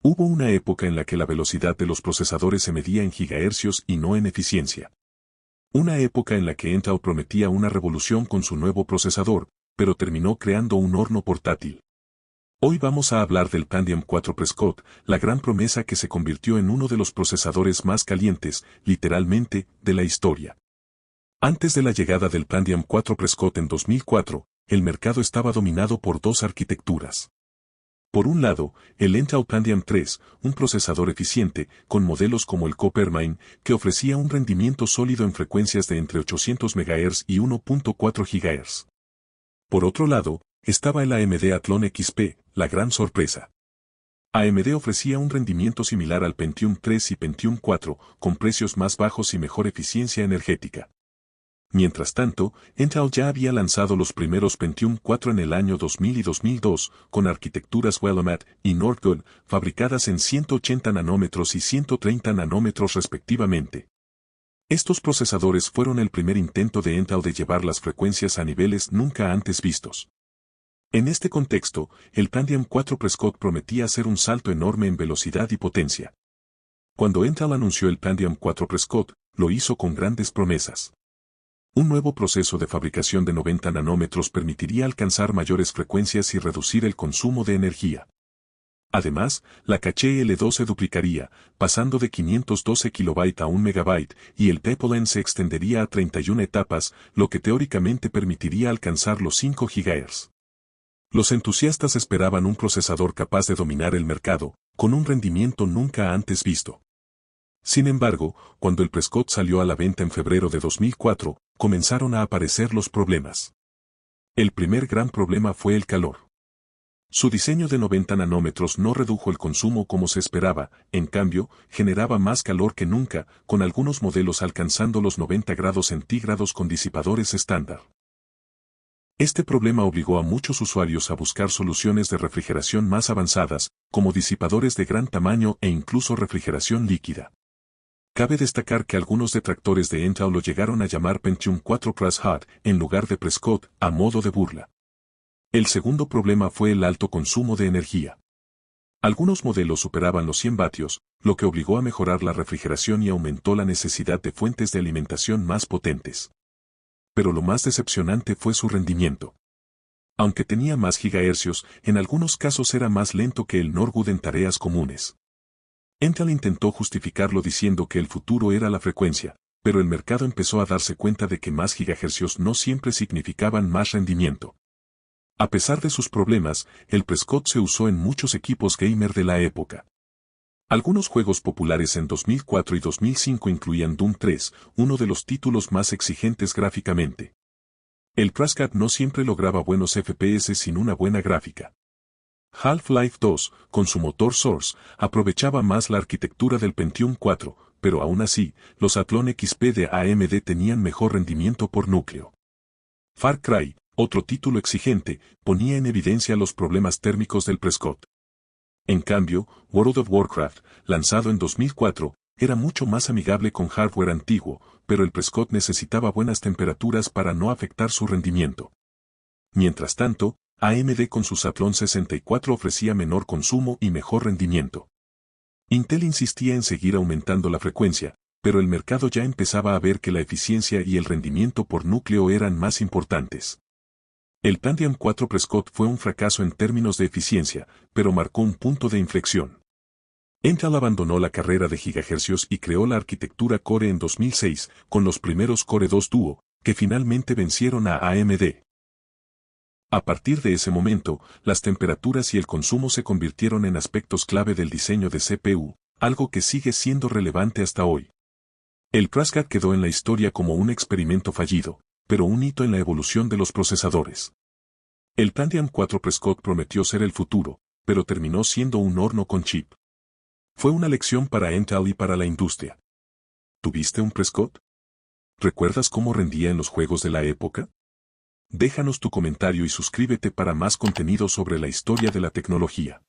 Hubo una época en la que la velocidad de los procesadores se medía en gigahercios y no en eficiencia. Una época en la que Intel prometía una revolución con su nuevo procesador, pero terminó creando un horno portátil. Hoy vamos a hablar del Pentium 4 Prescott, la gran promesa que se convirtió en uno de los procesadores más calientes, literalmente, de la historia. Antes de la llegada del Pentium 4 Prescott en 2004, el mercado estaba dominado por dos arquitecturas. Por un lado, el Intel Pentium 3, un procesador eficiente, con modelos como el Coppermine, que ofrecía un rendimiento sólido en frecuencias de entre 800 MHz y 1.4 GHz. Por otro lado, estaba el AMD Athlon XP, la gran sorpresa. AMD ofrecía un rendimiento similar al Pentium 3 y Pentium 4, con precios más bajos y mejor eficiencia energética. Mientras tanto, Intel ya había lanzado los primeros Pentium 4 en el año 2000 y 2002, con arquitecturas Willamette y Northwood, fabricadas en 180 nanómetros y 130 nanómetros respectivamente. Estos procesadores fueron el primer intento de Intel de llevar las frecuencias a niveles nunca antes vistos. En este contexto, el Pentium 4 Prescott prometía hacer un salto enorme en velocidad y potencia. Cuando Intel anunció el Pentium 4 Prescott, lo hizo con grandes promesas. Un nuevo proceso de fabricación de 90 nanómetros permitiría alcanzar mayores frecuencias y reducir el consumo de energía. Además, la caché L2 se duplicaría, pasando de 512 KB a 1 MB, y el pipeline se extendería a 31 etapas, lo que teóricamente permitiría alcanzar los 5 GHz. Los entusiastas esperaban un procesador capaz de dominar el mercado, con un rendimiento nunca antes visto. Sin embargo, cuando el Prescott salió a la venta en febrero de 2004, comenzaron a aparecer los problemas. El primer gran problema fue el calor. Su diseño de 90 nanómetros no redujo el consumo como se esperaba, en cambio, generaba más calor que nunca, con algunos modelos alcanzando los 90 grados centígrados con disipadores estándar. Este problema obligó a muchos usuarios a buscar soluciones de refrigeración más avanzadas, como disipadores de gran tamaño e incluso refrigeración líquida. Cabe destacar que algunos detractores de Intel lo llegaron a llamar Pentium 4 Prescott en lugar de Prescott, a modo de burla. El segundo problema fue el alto consumo de energía. Algunos modelos superaban los 100 vatios, lo que obligó a mejorar la refrigeración y aumentó la necesidad de fuentes de alimentación más potentes. Pero lo más decepcionante fue su rendimiento. Aunque tenía más gigahercios, en algunos casos era más lento que el Norwood en tareas comunes. Intel intentó justificarlo diciendo que el futuro era la frecuencia, pero el mercado empezó a darse cuenta de que más gigahercios no siempre significaban más rendimiento. A pesar de sus problemas, el Prescott se usó en muchos equipos gamer de la época. Algunos juegos populares en 2004 y 2005 incluían Doom 3, uno de los títulos más exigentes gráficamente. El Prescott no siempre lograba buenos FPS sin una buena gráfica. Half-Life 2, con su motor Source, aprovechaba más la arquitectura del Pentium 4, pero aún así, los Athlon XP de AMD tenían mejor rendimiento por núcleo. Far Cry, otro título exigente, ponía en evidencia los problemas térmicos del Prescott. En cambio, World of Warcraft, lanzado en 2004, era mucho más amigable con hardware antiguo, pero el Prescott necesitaba buenas temperaturas para no afectar su rendimiento. Mientras tanto, AMD con sus Athlon 64 ofrecía menor consumo y mejor rendimiento. Intel insistía en seguir aumentando la frecuencia, pero el mercado ya empezaba a ver que la eficiencia y el rendimiento por núcleo eran más importantes. El Pentium 4 Prescott fue un fracaso en términos de eficiencia, pero marcó un punto de inflexión. Intel abandonó la carrera de gigahercios y creó la arquitectura Core en 2006, con los primeros Core 2 Duo, que finalmente vencieron a AMD. A partir de ese momento, las temperaturas y el consumo se convirtieron en aspectos clave del diseño de CPU, algo que sigue siendo relevante hasta hoy. El Prescott quedó en la historia como un experimento fallido, pero un hito en la evolución de los procesadores. El Pentium 4 Prescott prometió ser el futuro, pero terminó siendo un horno con chip. Fue una lección para Intel y para la industria. ¿Tuviste un Prescott? ¿Recuerdas cómo rendía en los juegos de la época? Déjanos tu comentario y suscríbete para más contenido sobre la historia de la tecnología.